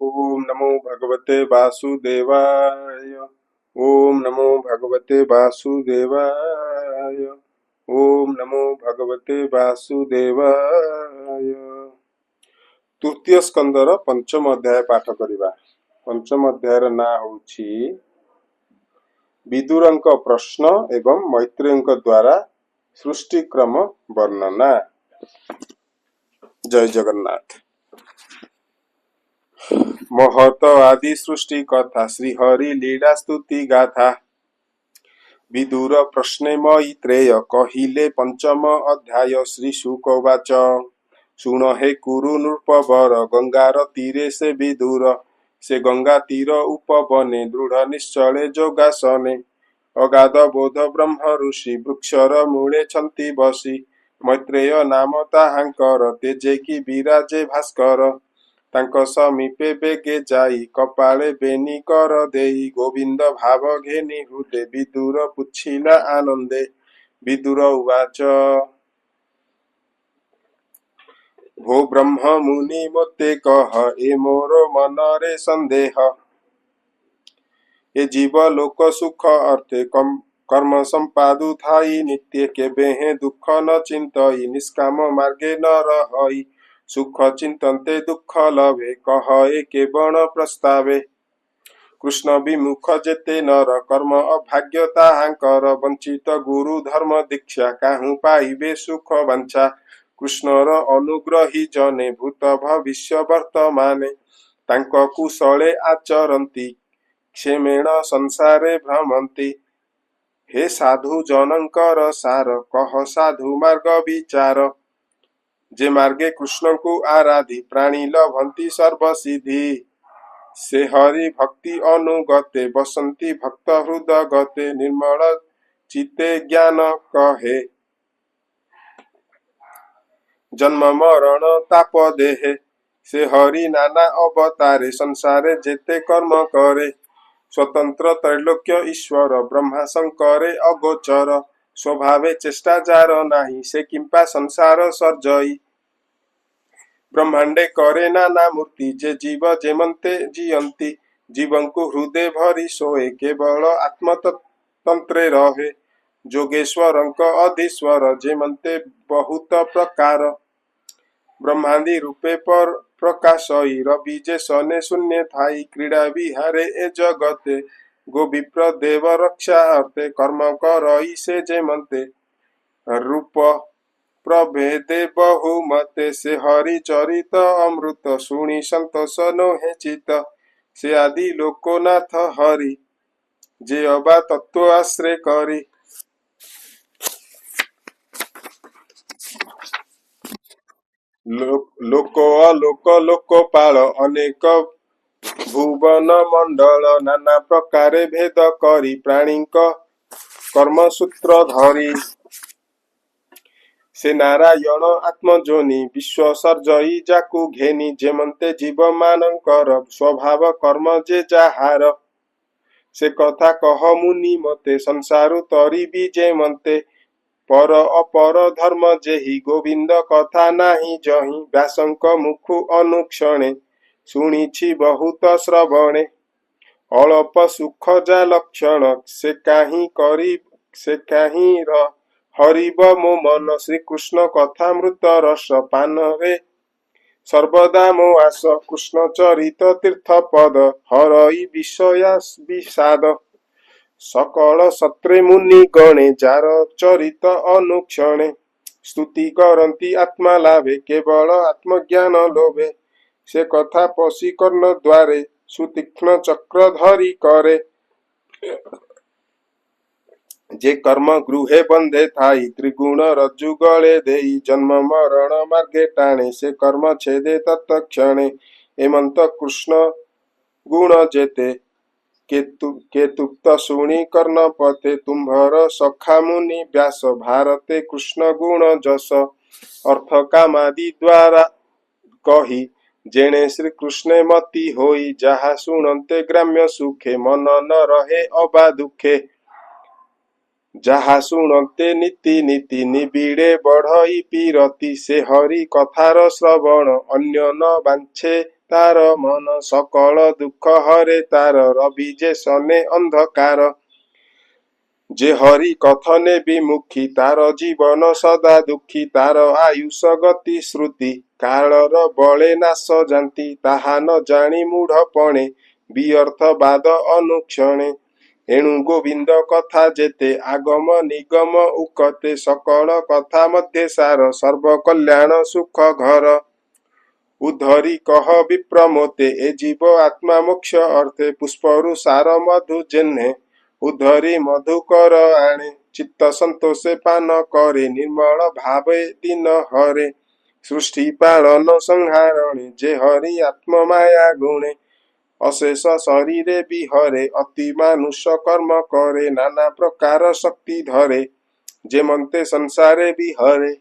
ओम नमो भगवते वासुदेवाय। ओम नमो भगवते वासुदेवाय। ओम नमो भगवते वासुदेवाय। तृतीय स्कंदर पंचम अध्याय पाठ करिबा। पंचम अध्यायर ना होछि विदुरंक प्रश्न एवं मैत्रेयଙ୍କ द्वारा सृष्टि क्रम वर्णना। जय जगन्नाथ। महत आदि सृष्टि कथा श्री हरि लीला स्तुति गाथा। विदुर प्रश्ने मैत्रेय कहिले पंचम अध्याय। श्री शुकवाच सुन हे कुरु नृपवर गंगार तीरे से विदुर। से गंगा तीर उपवने दृढ़ निश्चले जोगासने। अगाध बोध ब्रह्म ऋषि वृक्षर मूले छन्ति बसी। मैत्रेय नाम ताहांकर तेजे की विराजे भास्कर। तांको समीपे बेगे जाई कपाळे बेनी कर देई। गोविंद भाव घेनी हृदे विदुर पुछिला आनंदे। विदुर उवाच भो ब्रह्म मुनि मोते कह ए मोर मनरे संदेह। ए जीव लोक सुख अर्थे कर्म संपादु थाई नित्य केबे हे दुख न चिंतई। निष्काम मार्गे न रहई सुख चिंतन्ते दुख लभे। कह ए केवल प्रस्तावे कृष्ण विमुख जेते नर कर्म अभाग्य ताहांकर। वंचित गुरु धर्म दीक्षा काहू पाइबे सुख वांछा। कृष्णर अनुग्रही जने भूत भविष्य वर्तमाने। तांको कुशले आचरन्ति क्षेमेण संसारे भ्रमन्ति। हे साधु जनंकर सार कह साधु मार्ग विचार। जे मार्गे कृष्ण को आराधि प्राणी लभंती सर्व सिद्धि। से हरि भक्ति अनुगते बसंती भक्त हृदय गते। निर्मल चित्ते ज्ञान कहे जन्म मरण ताप देहे। से हरि नाना अवतारे संसारे जेते कर्म करे। स्वतंत्र त्रैलोक्य ईश्वर ब्रह्मा शंकरे अगोचर। स्वभावे चेष्टा जार नाही से किंपा संसार सर्जई। ब्रह्मांडे करे नाना मूर्ति जे जीव जेमंते जियंती। जीवन को हृदय भरी सोए केवल आत्म तंत्रे रहे। जोगेश्वरंक अधीश्वर जेमंते बहुत प्रकार। ब्रह्मांडी रूपे पर प्रकाशई रवि जे सने शून्य थाई। क्रीड़ा विहारे ए जगते गो विप्र देव रक्षा अर्थे। कर्म करई से जेमंते रूप प्रभेदे बहुमते। से हरि चरित अमृत सुनी संतोष नोहे चित। से आदि लोकनाथ हरि जे अबा तत्व आश्रय करी। लोक अलोक लोकपाल अनेक भुवन मंडल। नाना प्रकारे भेद करी प्राणीक कर्म सूत्र धरी। से नारायण आत्मजोनि विश्व सर्जई जाकु घेनी। जेमंते जीव मानकर स्वभाव कर्म जे जाहार। से कथा कह मुनि मते संसारु तरी भी जेमंते। पर अपर धर्म जेहि गोविंद कथा नाही जहि। व्यासंक मुखु अनुक्षणे शुणिछि बहुत श्रवणे। अल्प सुख जा लक्षण से काही हरिब मो मन। श्री कृष्ण कथा मृत रस पान रे सर्वदा मो आस। कृष्ण चरित तीर्थ पद हरई विषया विषाद। सकल सत्रे मुनि गणे जार चरित अनुक्षणे। स्तुति करन्ति आत्मा लाभे केवल आत्मज्ञान लोभे। से कथा पशी कर्ण द्वारे सुतीक्ष्ण चक्र धरी करे। जे कर्म गृहे बंधे थाई त्रिगुण रज्जु गले देई। जन्म मरण मार्गे टाणे से कर्म छेदे तत्क्षणे। हेमंत कृष्ण गुण जेते केतुप्त सुनी कर्ण पते। तुम्भर सखा मुनि व्यास भारते कृष्ण गुण जस। अर्थ कामादि द्वारा कही जेणे श्री कृष्ण मति होई। जहा सुनते ग्राम्य सुखे मन न रहे अबा दुखे। जहा सुनते नीति नीति निबिड़े बढ़ई पीरति। से हरि कथार श्रवण अन्य न बांछे तार मन सकल दुख हरे तार रवि जे सने अंधकार जे हरि कथने विमुखी तार जीवन सदा दुखी तार आयुष गति श्रुति कालर बले नाश जाती ताहा न जानी मूढ़पणे व्यर्थवाद अनुक्षणे एणु गोविंद कथा जेते आगम निगम उकते सकल कथा मध्य सार सर्व कल्याण सुख घर उद्धरी कह विप्रमोते ए जीव आत्मा मोक्ष अर्थे पुष्परु सार मधु जेन्हे उद्धरी मधुकर आणे चित्त संतोषे पान करे निर्मल भावे दिन हरे सृष्टि पालन संहारणे जे हरि आत्म माया गुणे अशेष शरीरे विहरे अति मानुष कर्म करे नाना प्रकार शक्ति धरे जे मंते संसारे विहरे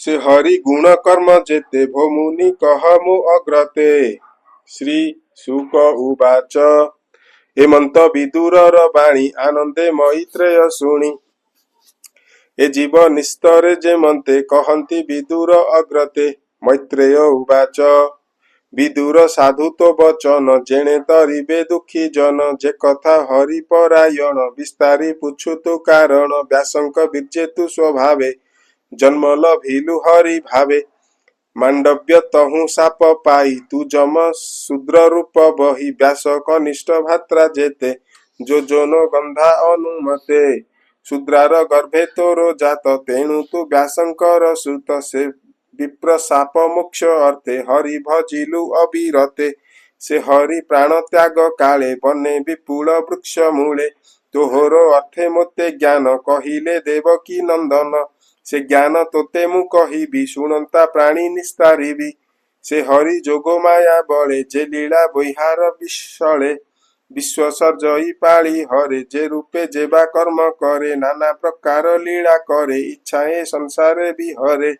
से हरि गुण कर्म जेते भो मुनि कहमु अग्रते श्री शुक उवाच हेमंत विदुरर बाणी आनंदे मैत्रेय शुणी ए जीव निस्तरे जे मंते कहन्ति विदुर अग्रते मैत्रेय उवाच विदुर साधु तो वचन जेणे तरिबे दुखी जन जे कथा हरिपरायण विस्तारी पुछुतु कारण व्यासंक विजेतु स्वभावे जन्मल भीलु हरि भावे मांडव्य तहु साप पाई तू जम शूद्र रूप बही व्यास कनिष्ठ भात्रा जेते जो जोनो गंधा अनुमते शूद्रार गर्भे तोरो जात तेणु तू व्यासंकर सुत से विप्र साप मोक्ष अर्थे हरि भजिलु अविरते से हरि प्राण त्याग काले बने विपुल वृक्ष मूले तोहरो अर्थे मोते ज्ञान कहिले देवकी नंदन से ज्ञान तोते मु कहिबी शुणंता प्राणी निस्तारिबी से हरि जोग माया बळे जे लीला बहिहार विश्वले विश्व सर्जई पाळी हरे जे रूपे जेबा कर्म करे नाना प्रकार लीला करे इच्छाए संसारे विहरे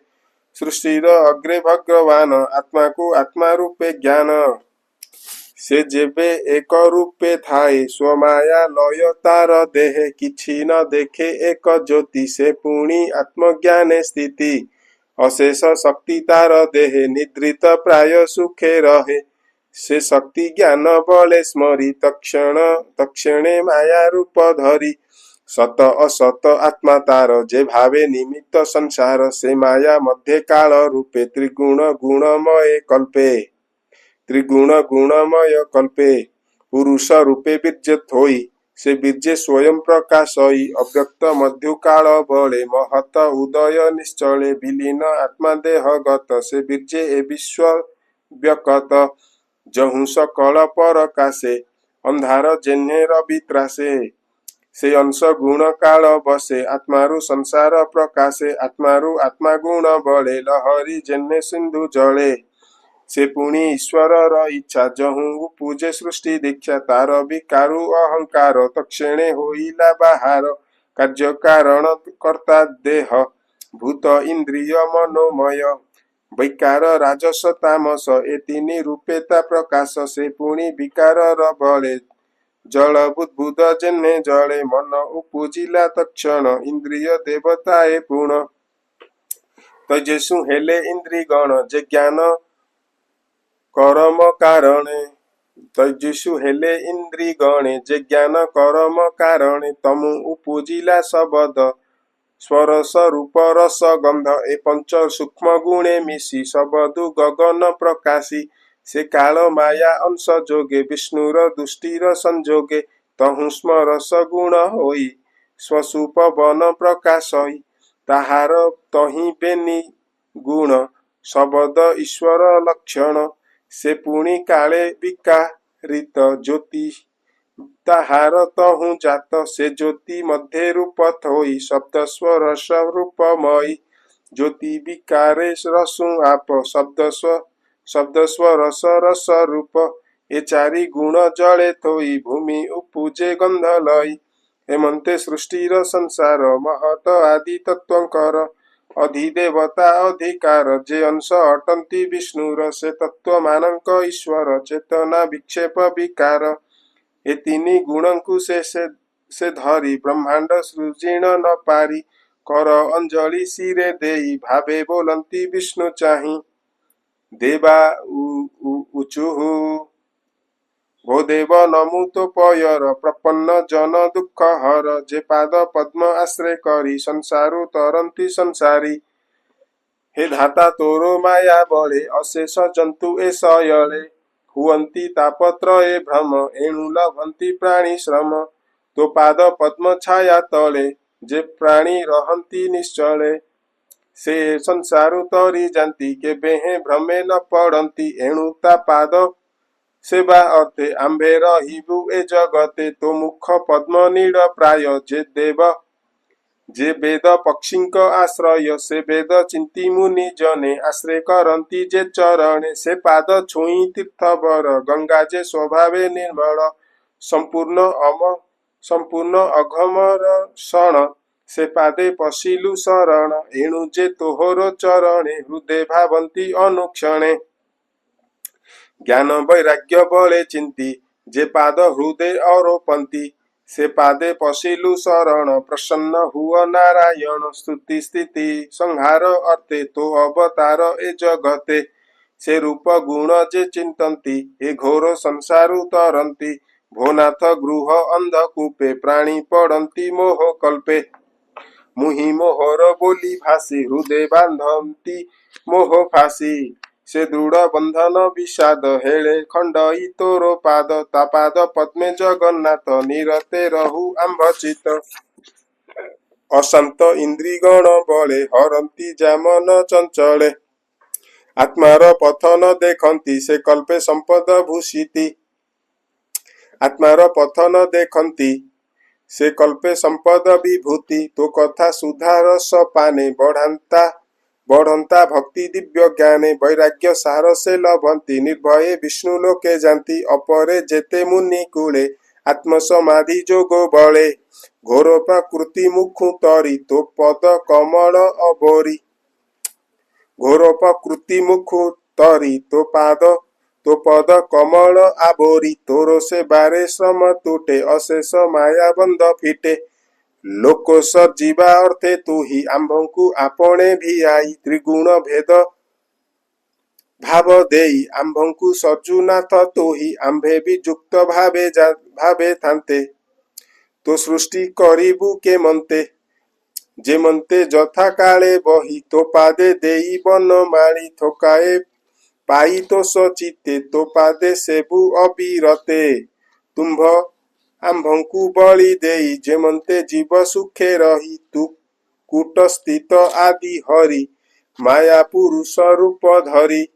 सृष्टिर अग्रे भगवान आत्मा को आत्मा रूपे ज्ञान से जेबे एक रूपे थाए स्वमाया लय तार देहे किछि न देखे एक ज्योति से पुणी आत्मज्ञाने स्थिति अशेष शक्ति तार देहे निद्रित प्राय सुखे रहे से शक्ति ज्ञान बले स्मरी तक्षणे माया रूप धरी सत असत आत्मा तार जे भावे निमित्त संसार से माया मध्य काल रूपे त्रिगुण गुणमय कल्पे त्रिगुण गुणमय कल्पे पुरुष रूपे बीर्जत होई से बीर्जे स्वयं प्रकाशई अव्यक्त मध्य काल बले महत उदय निश्चले विलीन आत्मा देहगत से बीर्जे ए विश्व व्यकत जहु सकल परकाशे अंधार जेन्हे रवि त्रासे से अंश गुण काल बसे आत्मारु संसार प्रकाशे आत्मारु आत्मा गुण बले लहरी जेन्हे सिंधु जले से पुणी ईश्वर इच्छा जहु पूजे सृष्टि दीक्षा तार विकारु अहंकार तक्षणे होइला बाहार कार्य कारण कर्ता देह भूत इंद्रिय मनोमय वैकार राजस तामस ए तीनी रूपेता प्रकाश से पुणी विकार बले जल बुद्बुद जेन्हे जले मन उपजिला तक्षण इंद्रिय देवताए पूर्ण तजेसु हेले इंद्रिगण जे ज्ञान करम कारणे तजुषु हेले इंद्री गणे जे ज्ञान करम कारणे तमु उपजिला शबद स्वरस रूप रस गंध ए पंच सूक्ष्म गुणे मिशी शबदु गगन प्रकाशी से काल माया अंश जोगे विष्णुर दुष्टिर संजोगे तहु स्मरस गुण होई स्वसूप वन प्रकाशई ताहार तहि बेनी गुण शबद ईश्वर लक्षण से पुणी काले विकारित ज्योति ताहार तहु जात से ज्योति मध्य रूप थोई शब्द स्वर रूपमयी ज्योति विकारे रसु आप शब्द स्वर रस रूप ए चारि गुण जले थोई भूमि उपजे गंध लई हेमंते सृष्टिर संसार महत आदि तत्वंकर अधिदेवता अधिकार जे अंश अटंती विष्णुर से तत्व मानक ईश्वर चेतना विक्षेप विकार ए तीनी गुणंकु से धरी ब्रह्मांड सृजिण न पारी कर अंजलि सिरे देई भावे बोलंती विष्णु चाहि देवा उचुः भो देव नमुतो पयर प्रपन्न जन दुख हर जे पाद पद्म आश्रय करी संसारु तरंती संसारी हे धाता तोरो माया बळे अशेष जंतु ए सयळे हुवंती तापत्रये भ्रम एणु लभंती प्राणी श्रम तो पाद पद्म छाया तळे जे प्राणी रहंती निश्चळे से संसारु तरी जानती के बेहे भ्रमे न पड़ंती एणु ता पाद सेवा अर्थे आंबे रहिबु ए जगते तो मुख पद्म नीड प्राय जे देव जे वेद पक्षींक आश्रय से वेद चिंती मुनि जने आश्रय करंती जे चरणे से पाद छुई तीर्थवर गंगा जे स्वभावे निर्मल संपूर्ण अघमर शरण से पादे पशिलु शरण एणु जे तोहर चरणे हृदय भावंती अनुक्षणे ज्ञान वैराग्य बले चिंती जे पाद हृदय आरोपंती से पादे पशिलु शरण प्रसन्न हुआ नारायण स्तुति स्थिति संहार अर्थे तो अवतार ए जगते से रूप गुण जे चिंतन्ति ए घोर संसारु तरंती भोनाथ गृह अंधकूपे प्राणी पड़ंती मोह कल्पे मुहि मोहर बोली भासी हृदय बांधंती मोह फासी से दृढ़ बंधन विषाद हेले खंडई तोरो पाद ता पाद पद्मे जगन्नाथ निरते रहु आंभचित अशांत इंद्रिगण बले हरंती जामन चंचले आत्मार पथन देखंती से कल्पे संपद भूषिति आत्मार पथन देखंती से कल्पे संपद विभूति तो कथा सुधार सपाने बढ़ंता भक्ति दिव्य ज्ञाने वैराग्य सार से लभंती निर्भये विष्णु लोके जानती अपरे जेते मुनि कूले आत्म समाधि जोगो बळे घोर प्रकृति मुखु तरी तो पद कमल अबोरी घोर प्रकृति मुखु तरी तो पद कमल आबोरी तोरो से बारे श्रम टूटे अशेष माया बंध फिटे लोक सजीवा अर्थे तू ही आंभंकु आपणे भी आई त्रिगुण भेद भाव देई आंभंकु सजुनाथ तू ही आंभे भी जुक्त भावे थांते तो सृष्टि करिबु के मंते जे मंते जथा काले बही तो पादे देई बन माली थोकाए पाई तो सचिते तो पादे सेबु अबिरते तुम्भ आंभंकु बलि देई जेमंते जीव सुखे रही तू कूट स्थित आदि हरि माया पुरुष रूप धरी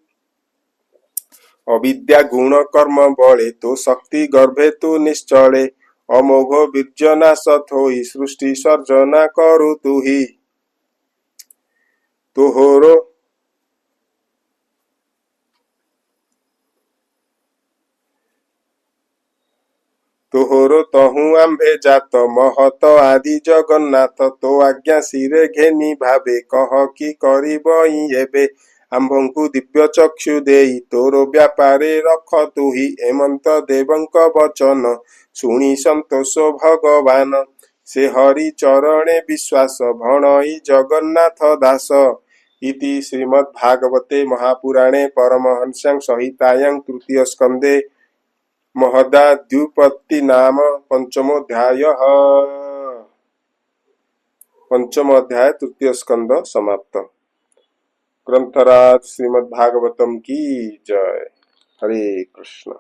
अविद्या गुण कर्म बले तो शक्ति गर्भे तू निश्चले अमोघ बीर्जनाश थोई सृष्टि सर्जना करु तू ही तोहरो तहु आंभे जात महत आदि जगन्नाथ तो आज्ञा सिरे घेनी भावे कह कि करिबई एबे आंभंकु दिव्य चक्षु देई तोरो व्यापारे रख तू ही एमंत देवंक वचन शुणी संतोष भगवान से हरि चरणे विश्वास भणई जगन्नाथ दास इति श्रीमद्भागवते महापुराणे परमहंस्यां संहितायां तृतीय स्कंदे महदाद्युपत्ति नाम पंचम अध्याय तृतीय स्कंद समाप्त। ग्रंथराज श्रीमद्भागवतम की जय। हरे कृष्ण।